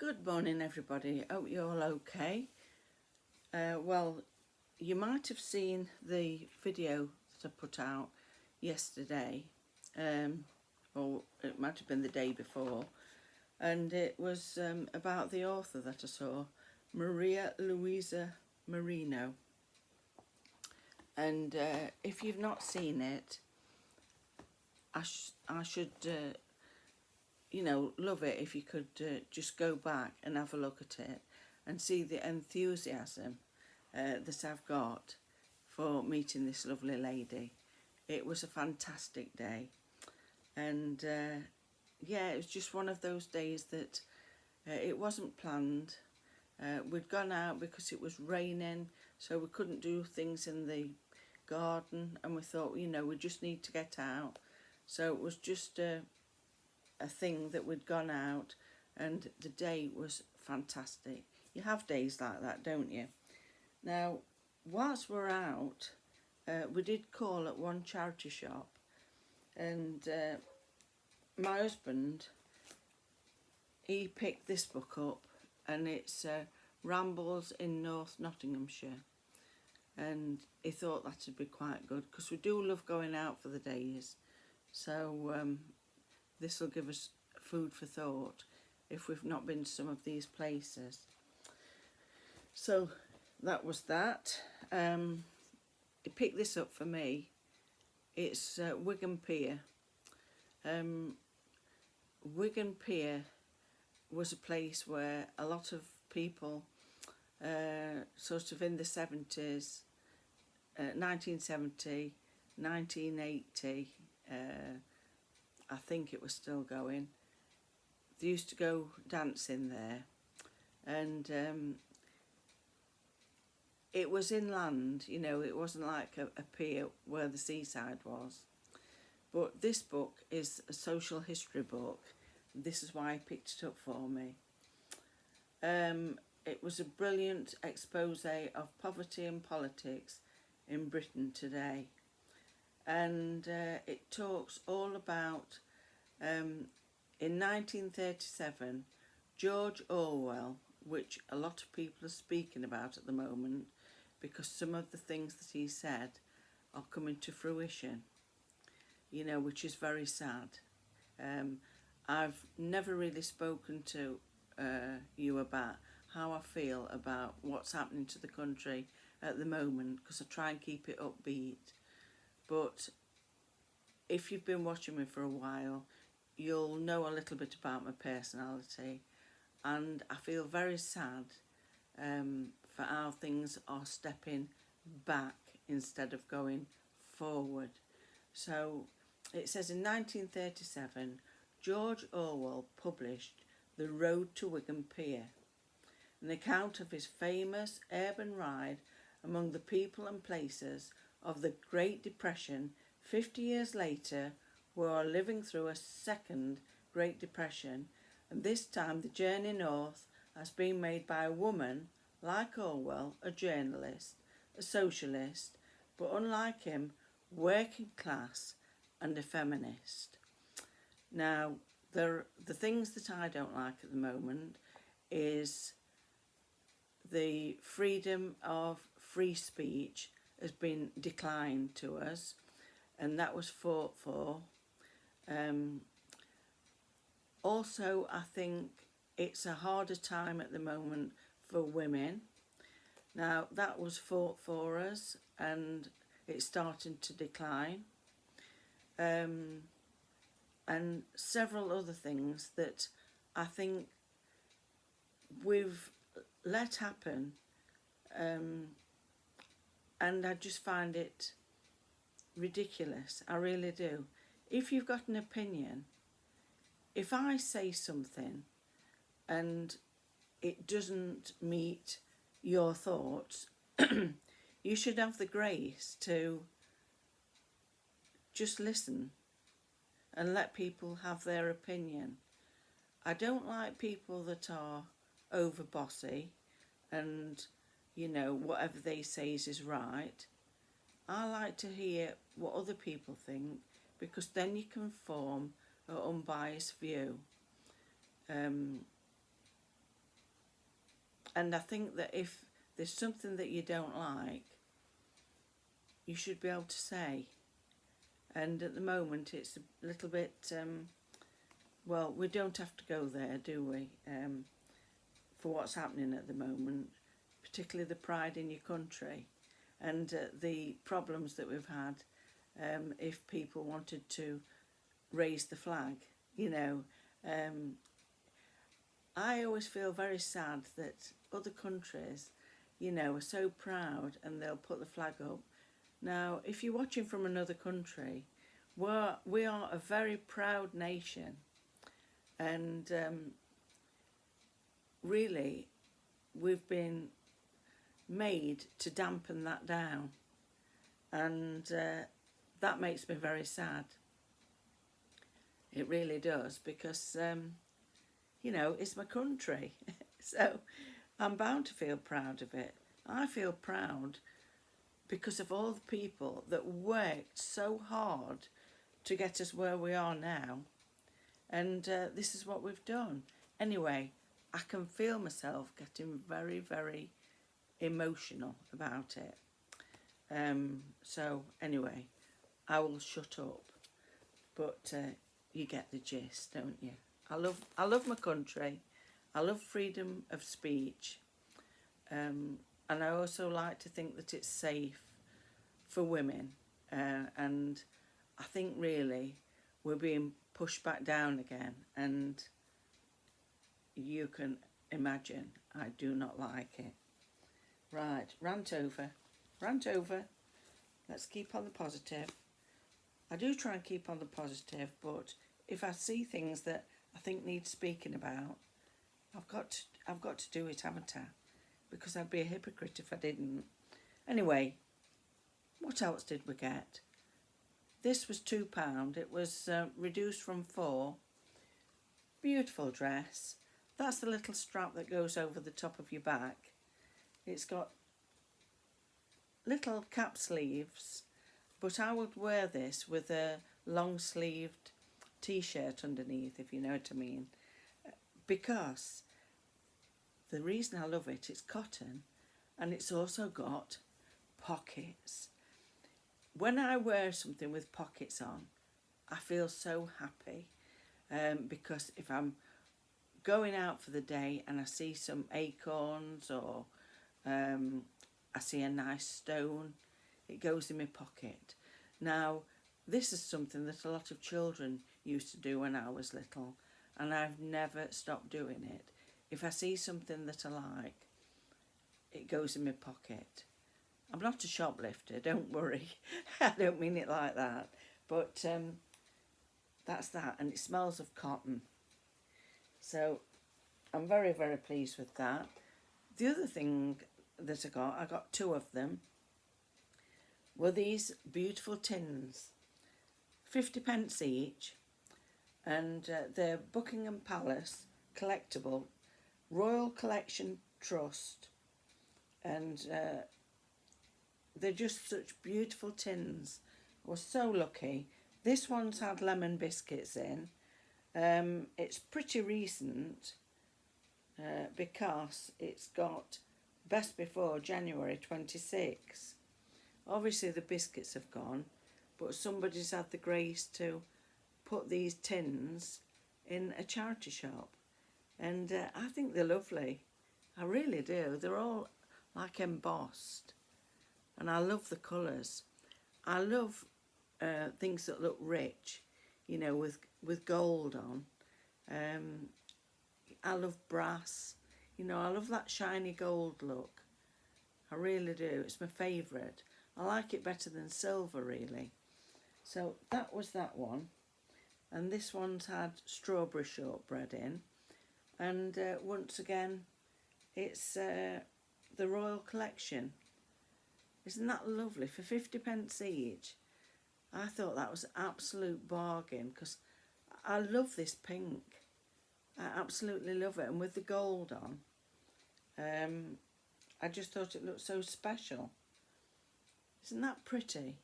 Good morning, everybody. Hope you're all okay. Well, you might have seen the video that I put out yesterday, or it might have been the day before, and it was about the author that I saw, Maria Luisa Marino. And if you've not seen it, I should love it if you could just go back and have a look at it and see the enthusiasm that I've got for meeting this lovely lady. It was a fantastic day, and it was just one of those days that it wasn't planned. We'd gone out because it was raining, so we couldn't do things in the garden, and we thought, we just need to get out. So it was just a thing that we'd gone out, and the day was fantastic. You have days like that, don't you? Now, whilst we're out, we did call at one charity shop, and my husband, he picked this book up, and it's Rambles in North Nottinghamshire, and he thought that would be quite good because we do love going out for the days. So this will give us food for thought if we've not been to some of these places. So that was that. He picked this up for me. It's Wigan Pier. Wigan Pier was a place where a lot of people, sort of in the 70s, 1970, 1980, I think it was still going. They used to go dancing there, and it was inland, it wasn't like a pier where the seaside was. But this book is a social history book. This is why I picked it up for me. It was a brilliant expose of poverty and politics in Britain today. And it talks all about, in 1937, George Orwell, which a lot of people are speaking about at the moment because some of the things that he said are coming to fruition, which is very sad. I've never really spoken to you about how I feel about what's happening to the country at the moment because I try and keep it upbeat. But if you've been watching me for a while, you'll know a little bit about my personality, and I feel very sad for how things are stepping back instead of going forward. So it says in 1937, George Orwell published The Road to Wigan Pier, an account of his famous urban ride among the people and places of the Great Depression. 50 years later, we are living through a second Great Depression, and this time the journey north has been made by a woman like Orwell, a journalist, a socialist, but unlike him, working class and a feminist. Now, the things that I don't like at the moment is the freedom of free speech has been declined to us, and that was fought for. Also, I think it's a harder time at the moment for women. Now, that was fought for us, and it's starting to decline. And several other things that I think we've let happen, and I just find it ridiculous. I really do. If you've got an opinion, if I say something and it doesn't meet your thoughts, you should have the grace to just listen and let people have their opinion. I don't like people that are over bossy and, whatever they say is right. I like to hear what other people think because then you can form an unbiased view. And I think that if there's something that you don't like, you should be able to say. And at the moment, it's a little bit, well, we don't have to go there, do we? For what's happening at the moment, particularly the pride in your country and the problems that we've had if people wanted to raise the flag, you know. I always feel very sad that other countries, you know, are so proud and they'll put the flag up. Now, if you're watching from another country, we are a very proud nation, and really we've been made to dampen that down, and that makes me very sad. It really does, because you know, it's my country. So I'm bound to feel proud of it. I feel proud because of all the people that worked so hard to get us where we are now. And this is what we've done. Anyway, I can feel myself getting very, very emotional about it. So anyway, I will shut up. But you get the gist, don't you? I love my country. I love freedom of speech. And I also like to think that it's safe for women. And I think really we're being pushed back down again. And you can imagine I do not like it. Right, rant over. Rant over. Let's keep on the positive. I do try and keep on the positive, but if I see things that I think need speaking about, I've got to do it, haven't I? Because I'd be a hypocrite if I didn't. Anyway, what else did we get? This was £2. It was reduced from £4. Beautiful dress. That's the little strap that goes over the top of your back. It's got little cap sleeves, but I would wear this with a long-sleeved t-shirt underneath, if you know what I mean, because the reason I love it, it's cotton, and it's also got pockets. When I wear something with pockets on, I feel so happy, because if I'm going out for the day and I see some acorns or I see a nice stone, it goes in my pocket. Now, this is something that a lot of children used to do when I was little, and I've never stopped doing it. If I see something that I like, it goes in my pocket. I'm not a shoplifter, don't worry. I don't mean it like that. But that's that, and it smells of cotton. So I'm very, very pleased with that. The other thing that I got 2 of them, were these beautiful tins. 50p each, and they're Buckingham Palace collectible Royal Collection Trust, and they're just such beautiful tins. I was so lucky. This one's had lemon biscuits in. It's pretty recent because it's got best before January 26. Obviously the biscuits have gone, but somebody's had the grace to put these tins in a charity shop, and I think they're lovely. I really do. They're all like embossed, and I love the colours. I love things that look rich, you know, with gold on. I love brass, you know, I love that shiny gold look. I really do. It's my favourite. I like it better than silver, really. So that was that one. And this one's had strawberry shortbread in. And once again, it's the Royal Collection. Isn't that lovely? For 50p each. I thought that was an absolute bargain, because I love this pink. I absolutely love it. And with the gold on, I just thought it looked so special. Isn't that pretty?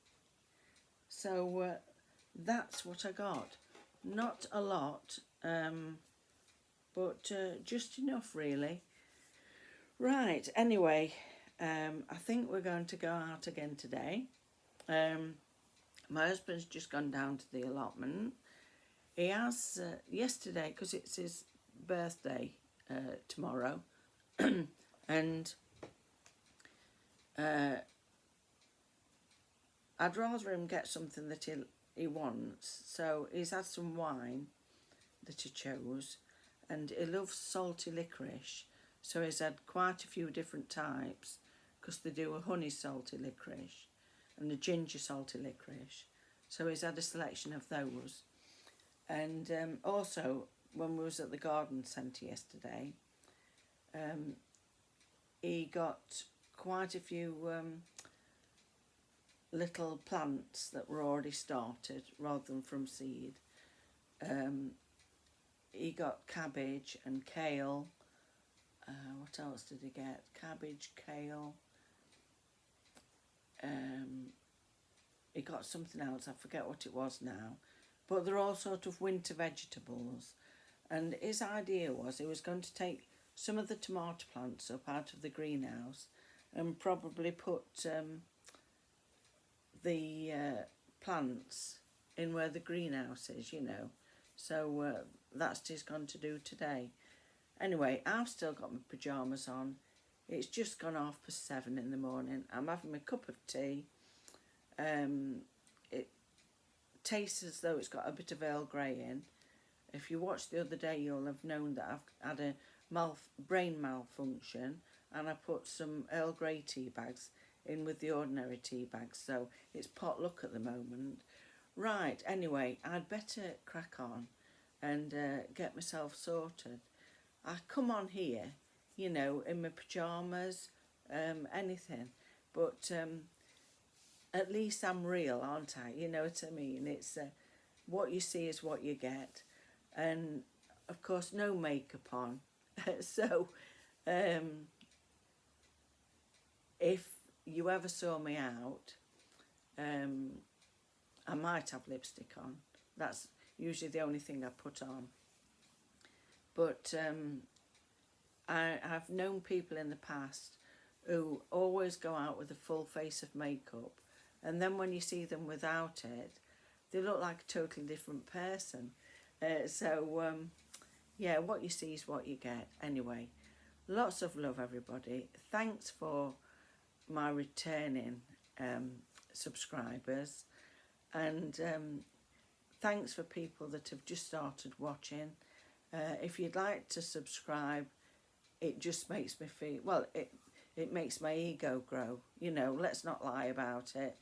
So that's what I got. Not a lot, but just enough, really. Right, anyway, I think we're going to go out again today. My husband's just gone down to the allotment. He has, yesterday, because it's his birthday tomorrow, and I'd rather him get something that he wants. So he's had some wine that he chose, and he loves salty licorice. So he's had quite a few different types, because they do a honey salty licorice and a ginger salty licorice. So he's had a selection of those. And also, when we was at the garden centre yesterday, he got quite a few little plants that were already started rather than from seed. He got cabbage and kale. What else did he get? Cabbage, kale. He got something else, I forget what it was now. But they're all sort of winter vegetables. And his idea was he was going to take some of the tomato plants up out of the greenhouse and probably put the plants in where the greenhouse is, you know. So that's what he's going to do today. Anyway, I've still got my pyjamas on. It's just gone 7:30 in the morning. I'm having my cup of tea. It tastes as though it's got a bit of Earl Grey in. If you watched the other day, you'll have known that I've had a brain malfunction, and I put some Earl Grey tea bags in with the ordinary tea bags, so it's potluck at the moment. Right, anyway, I'd better crack on and get myself sorted. I come on here, you know, in my pyjamas, anything, but at least I'm real, aren't I? You know what I mean? It's what you see is what you get, and of course no makeup on. So if you ever saw me out, I might have lipstick on. That's usually the only thing I put on. But I've known people in the past who always go out with a full face of makeup, and then when you see them without it, they look like a totally different person. Yeah, what you see is what you get. Anyway, lots of love, everybody. Thanks for my returning subscribers, and thanks for people that have just started watching. If you'd like to subscribe, it just makes me feel, well, it makes my ego grow, you know, let's not lie about it.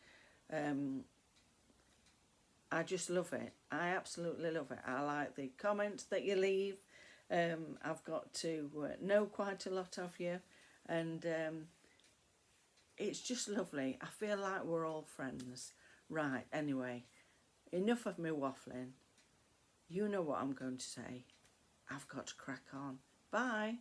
I just love it. I absolutely love it. I like the comments that you leave. I've got to know quite a lot of you, and it's just lovely. I feel like we're all friends. Right, anyway, enough of me waffling. You know what I'm going to say. I've got to crack on. Bye.